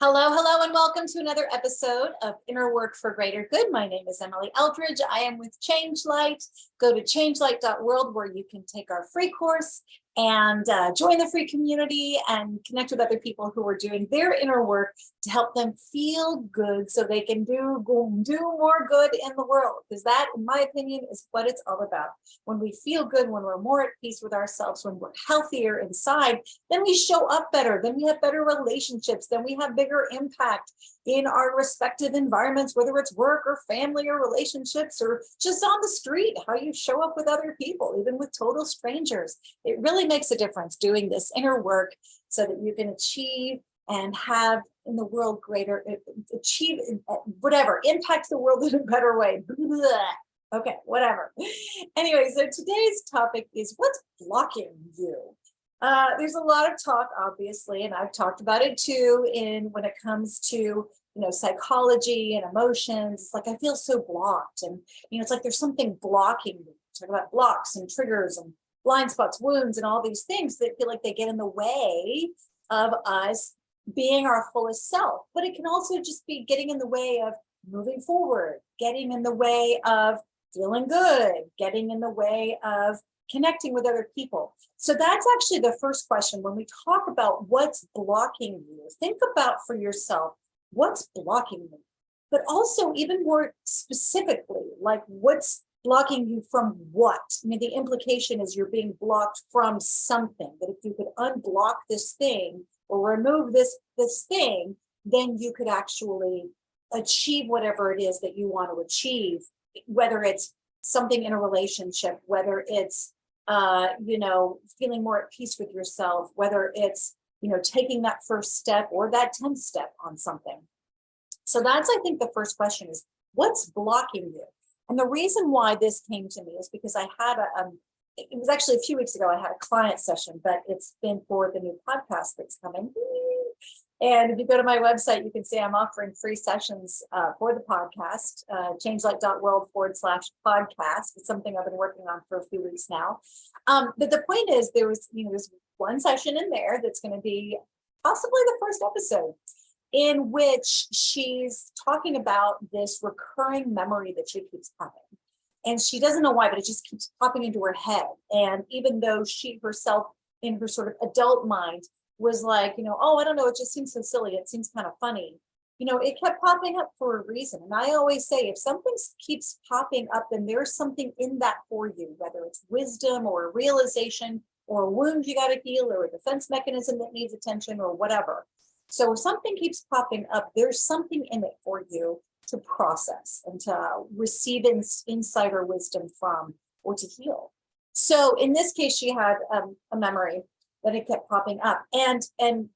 Hello, and welcome to another episode of Inner Work for Greater Good. My name is Emily Eldridge. I am with Change Light. Go to changelight.world where you can take our free course and join the free community and connect with other people who are doing their inner work to help them feel good so they can do more good in the world. Because that, in my opinion, is what it's all about. When we feel good, when we're more at peace with ourselves, when we're healthier inside, then we show up better, then we have better relationships, then we have bigger impact in our respective environments, whether it's work or family or relationships or just on the street, how you show up with other people, even with total strangers. It really makes a difference doing this inner work so that you can achieve and have in the world greater, achieve whatever, impact the world in a better way. Okay, whatever. Anyway, so today's topic is what's blocking you? There's a lot of talk, obviously, and I've talked about it too, when it comes to psychology and emotions. It's like I feel so blocked, and it's like there's something blocking me. Talk about blocks and triggers and blind spots, wounds, and all these things that feel like they get in the way of us being our fullest self. But it can also just be getting in the way of moving forward, getting in the way of feeling good, getting in the way of connecting with other people. So that's actually the first question. When we talk about what's blocking you, think about for yourself, what's blocking you? But also even more specifically, like what's blocking you from what? I mean, the implication is you're being blocked from something, that if you could unblock this thing or remove this thing, then you could actually achieve whatever it is that you want to achieve, whether it's something in a relationship, whether it's feeling more at peace with yourself, whether it's, taking that first step or that 10th step on something. So that's, I think, the first question is, what's blocking you? And the reason why this came to me is because I had it was actually a few weeks ago, I had a client session, but it's been for the new podcast that's coming. And if you go to my website, you can see I'm offering free sessions for the podcast, changelight.world/podcast. It's something I've been working on for a few weeks now. But the point is, there's one session in there that's going to be possibly the first episode, in which she's talking about this recurring memory that she keeps popping. And she doesn't know why, but it just keeps popping into her head. And even though she herself, in her sort of adult mind, was like, oh, I don't know, it just seems so silly. It seems kind of funny. It kept popping up for a reason. And I always say, if something keeps popping up, then there's something in that for you, whether it's wisdom or a realization or a wound you got to heal or a defense mechanism that needs attention or whatever. So if something keeps popping up, there's something in it for you to process and to receive insight or wisdom from, or to heal. So in this case, she had a memory that it kept popping up. And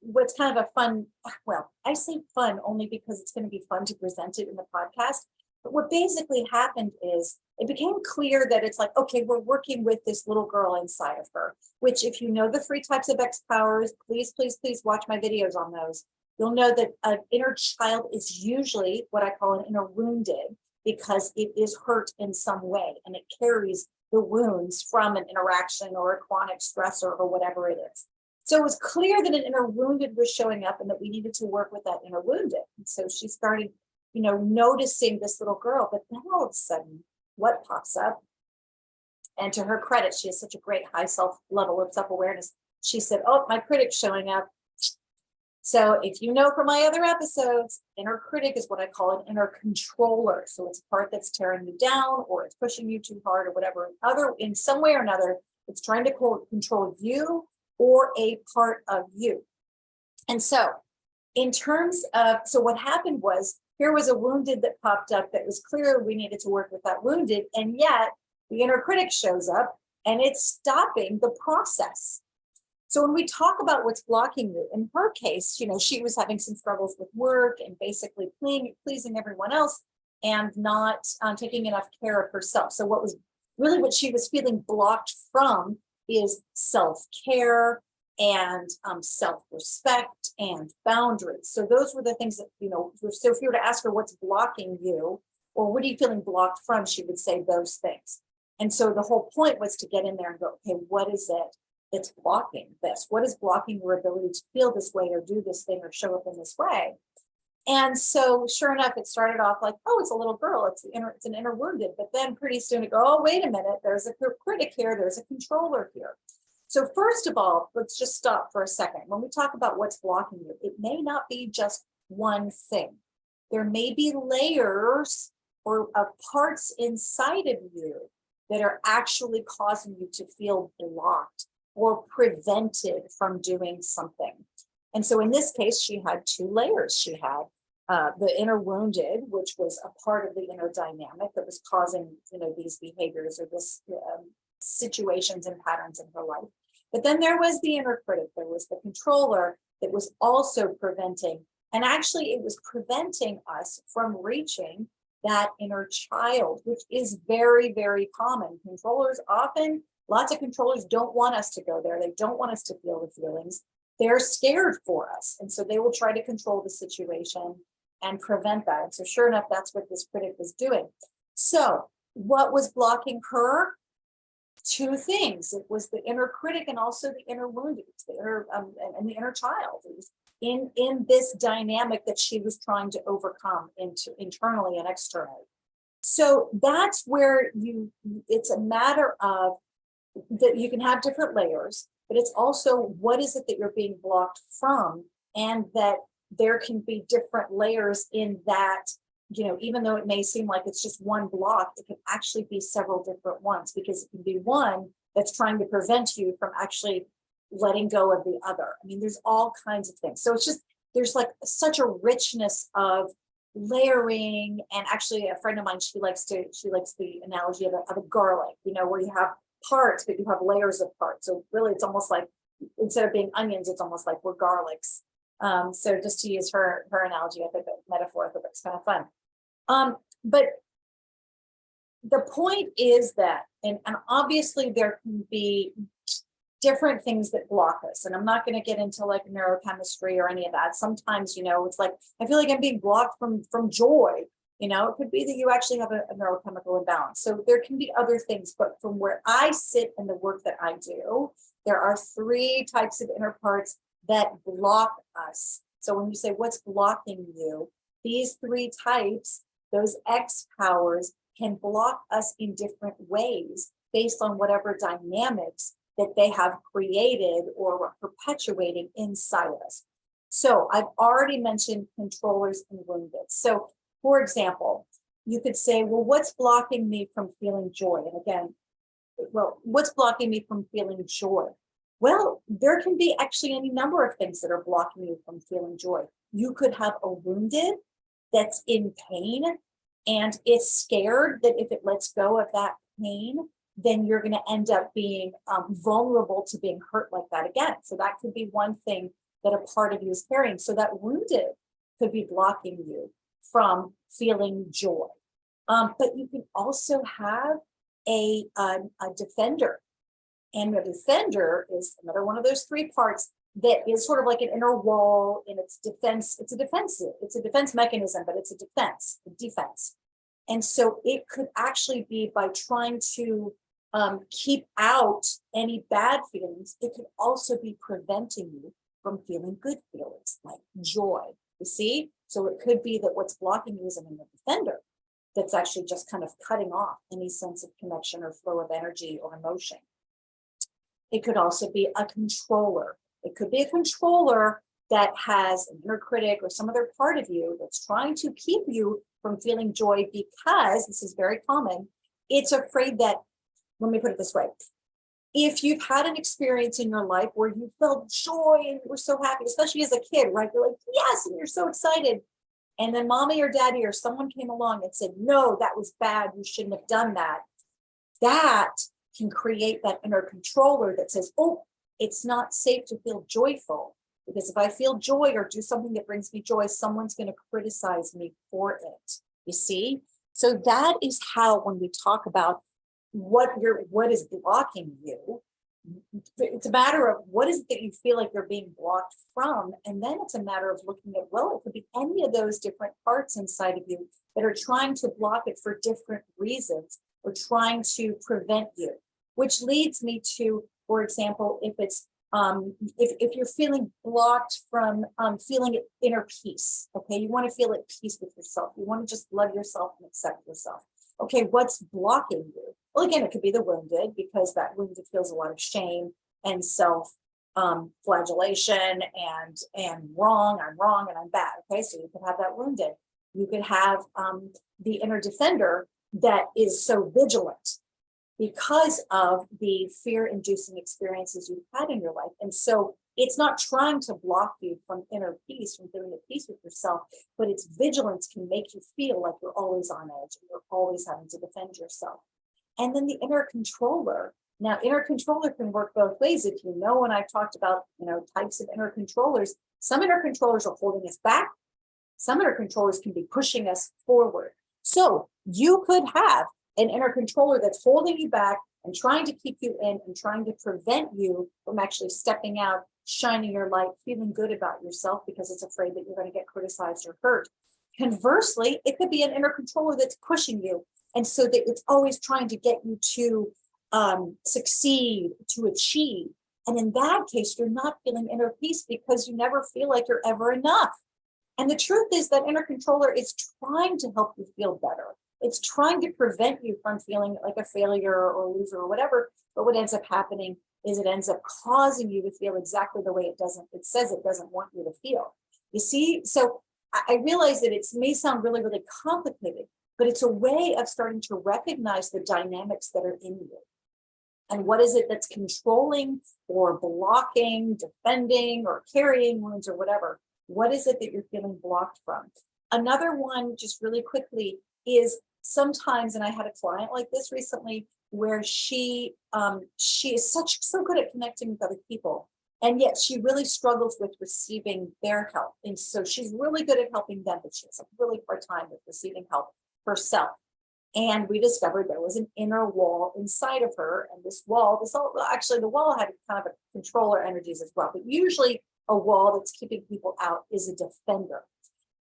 what's kind of a fun, well, I say fun only because it's going to be fun to present it in the podcast. But what basically happened is it became clear that it's like, okay, we're working with this little girl inside of her, which if you know the 3 types of X powers, please watch my videos on those. You'll know that an inner child is usually what I call an inner wounded, because it is hurt in some way and it carries the wounds from an interaction or a chronic stressor or whatever it is. So it was clear that an inner wounded was showing up and that we needed to work with that inner wounded. And so she started, noticing this little girl, but then all of a sudden, what pops up? And to her credit, she has such a great high level of self-awareness. She said, oh, my critic's showing up. So if you know from my other episodes, inner critic is what I call an inner controller. So it's a part that's tearing you down, or it's pushing you too hard, or whatever. In some way or another, it's trying to control you or a part of you. And so in terms of, so what happened was, here was a wounded that popped up that was clear we needed to work with that wounded. And yet the inner critic shows up and it's stopping the process. So when we talk about what's blocking you, in her case, she was having some struggles with work and basically pleasing everyone else and not taking enough care of herself. So what she was feeling blocked from is self-care and self-respect and boundaries. So those were the things that, so if you were to ask her what's blocking you or what are you feeling blocked from, she would say those things. And so the whole point was to get in there and go, okay, what is it that's blocking this? What is blocking your ability to feel this way or do this thing or show up in this way? And so sure enough, it started off like, oh, it's a little girl, it's an inner wounded. But then pretty soon it go, oh, wait a minute, there's a critic here, there's a controller here. So first of all, let's just stop for a second. When we talk about what's blocking you, it may not be just one thing. There may be layers or parts inside of you that are actually causing you to feel blocked or prevented from doing something. And so in this case, she had two layers. She had the inner wounded, which was a part of the inner dynamic that was causing, these behaviors or this situations and patterns in her life. But then there was the inner critic, there was the controller that was also preventing. And actually, it was preventing us from reaching that inner child, which is very, very common. Controllers often, lots of controllers don't want us to go there. They don't want us to feel the feelings. They're scared for us. And so they will try to control the situation and prevent that. And so sure enough, that's what this critic was doing. So what was blocking her? Two things. It was the inner critic and also the inner wounded, the inner and the inner child. It was in this dynamic that she was trying to overcome internally and externally. So that's where it's a matter of that you can have different layers, but it's also what is it that you're being blocked from, and that there can be different layers in that. Even though it may seem like it's just one block, it can actually be several different ones, because it can be one that's trying to prevent you from actually letting go of the other. I mean, there's all kinds of things. So it's just, there's like such a richness of layering. And actually a friend of mine, she likes the analogy of a garlic, where you have parts, but you have layers of parts. So really it's almost like, instead of being onions, it's almost like we're garlics. So just to use her analogy, I think that metaphor, I think it's kind of fun. But the point is that, and obviously there can be different things that block us. And I'm not going to get into like neurochemistry or any of that. Sometimes, it's like, I feel like I'm being blocked from joy. It could be that you actually have a neurochemical imbalance. So there can be other things, but from where I sit in the work that I do, there are three types of inner parts that block us. So when you say what's blocking you, these three types, those X powers, can block us in different ways based on whatever dynamics that they have created or were perpetuating inside of us. So I've already mentioned controllers and wounded. So for example, you could say, well, what's blocking me from feeling joy? And again, what's blocking me from feeling joy? Well, there can be actually any number of things that are blocking you from feeling joy. You could have a wounded that's in pain and it's scared that if it lets go of that pain, then you're going to end up being vulnerable to being hurt like that again. So that could be one thing that a part of you is carrying. So that wounded could be blocking you from feeling joy. But you can also have a defender. And the defender is another one of those three parts that is sort of like an inner wall in its defense. It's a defense mechanism, but it's a defense. And so it could actually be by trying to keep out any bad feelings. It could also be preventing you from feeling good feelings like joy. You see? So it could be that what's blocking you is an inner defender that's actually just kind of cutting off any sense of connection or flow of energy or emotion. It could also be a controller. It could be a controller that has an inner critic or some other part of you that's trying to keep you from feeling joy, because this is very common. It's afraid that, let me put it this way. If you've had an experience in your life where you felt joy and you were so happy, especially as a kid, right? You're like, yes, and you're so excited. And then mommy or daddy or someone came along and said, no, that was bad. You shouldn't have done that. That can create that inner controller that says, oh, it's not safe to feel joyful, because if I feel joy or do something that brings me joy, someone's going to criticize me for it. You see? So that is how, when we talk about what is blocking you, it's a matter of what is it that you feel like you're being blocked from. And then it's a matter of looking at, well, it could be any of those different parts inside of you that are trying to block it for different reasons or trying to prevent you, which leads me to For example, if it's if you're feeling blocked from feeling inner peace, okay, you want to feel at peace with yourself. You want to just love yourself and accept yourself. Okay, what's blocking you? Well, again, it could be the wounded, because that wounded feels a lot of shame and self flagellation and wrong. I'm wrong and I'm bad. Okay, so you could have that wounded. You could have the inner defender that is so vigilant because of the fear-inducing experiences you've had in your life. And so it's not trying to block you from inner peace, from feeling at peace with yourself, but its vigilance can make you feel like you're always on edge and you're always having to defend yourself. And then the inner controller. Now, inner controller can work both ways. If you know, when I've talked about, types of inner controllers, some inner controllers are holding us back. Some inner controllers can be pushing us forward. So you could have an inner controller that's holding you back and trying to keep you in and trying to prevent you from actually stepping out, shining your light, feeling good about yourself because it's afraid that you're going to get criticized or hurt. Conversely, it could be an inner controller that's pushing you. And so that it's always trying to get you to succeed, to achieve. And in that case, you're not feeling inner peace because you never feel like you're ever enough. And the truth is that inner controller is trying to help you feel better. It's trying to prevent you from feeling like a failure or a loser or whatever. But what ends up happening is it ends up causing you to feel exactly the way it says it doesn't want you to feel. You see, so I realize that it may sound really, really complicated, but it's a way of starting to recognize the dynamics that are in you. And what is it that's controlling or blocking, defending, or carrying wounds or whatever? What is it that you're feeling blocked from? Another one, just really quickly, is sometimes, and I had a client like this recently, where she is so good at connecting with other people, and yet she really struggles with receiving their help. And so she's really good at helping them, but she has a really hard time with receiving help herself. And we discovered there was an inner wall inside of her, and the wall had kind of a controller energies as well, but usually a wall that's keeping people out is a defender.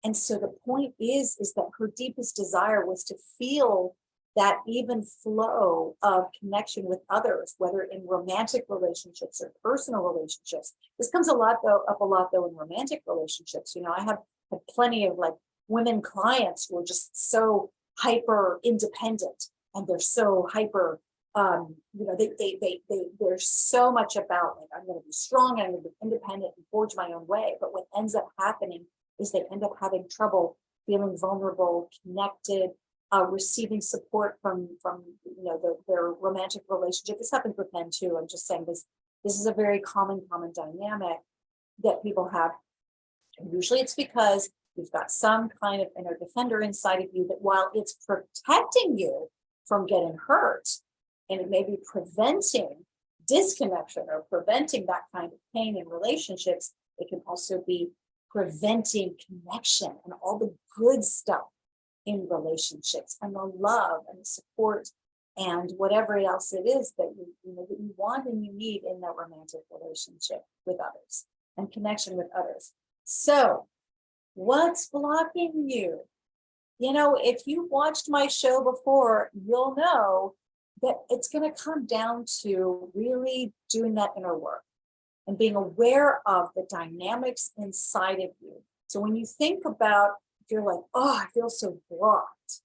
And so the point is that her deepest desire was to feel that even flow of connection with others, whether in romantic relationships or personal relationships. This comes up a lot though in romantic relationships. I have plenty of women clients who are just so hyper independent, and they're so hyper they're so much about I'm going to be strong, I'm going to be independent and forge my own way. But what ends up happening is they end up having trouble feeling vulnerable, connected, receiving support from their romantic relationship. This happens with men too. I'm just saying this is a very common dynamic that people have. And usually it's because you've got some kind of inner defender inside of you that, while it's protecting you from getting hurt, and it may be preventing disconnection or preventing that kind of pain in relationships, it can also be preventing connection and all the good stuff in relationships, and the love and the support and whatever else it is that you want and you need in that romantic relationship with others and connection with others. So what's blocking you? If you've watched my show before, you'll know that it's going to come down to really doing that inner work and being aware of the dynamics inside of you. So when you think about, if you're like, oh, I feel so blocked,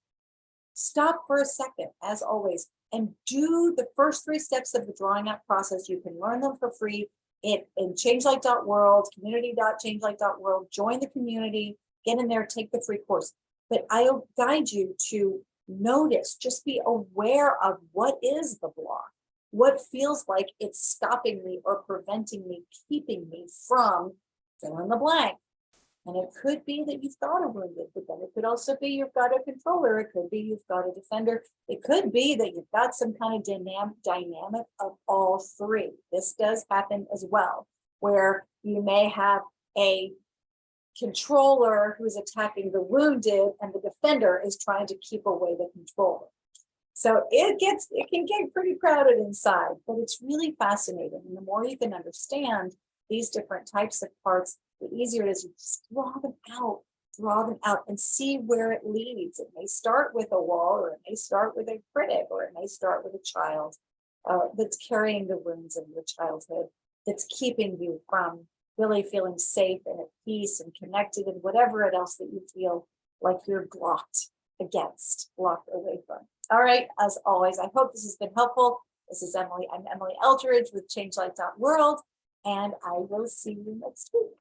stop for a second, as always, and do the first 3 steps of the drawing out process. You can learn them for free in changelight.world, community.changelight.world. Join the community, get in there, take the free course. But I'll guide you to notice, just be aware of what is the block, what feels like it's stopping me or preventing me, keeping me from fill in the blank. And it could be that you've got a wounded, but then it could also be you've got a controller. It could be you've got a defender. It could be that you've got some kind of dynamic of all 3. This does happen as well, where you may have a controller who's attacking the wounded and the defender is trying to keep away the controller. So it can get pretty crowded inside, but it's really fascinating. And the more you can understand these different types of parts, the easier it is to just draw them out and see where it leads. It may start with a wall, or it may start with a critic, or it may start with a child. that's carrying the wounds of your childhood, that's keeping you from really feeling safe and at peace and connected and whatever else that you feel like you're blocked against, blocked away from. All right, as always, I hope this has been helpful. This is Emily. I'm Emily Eldridge with changelight.world, and I will see you next week.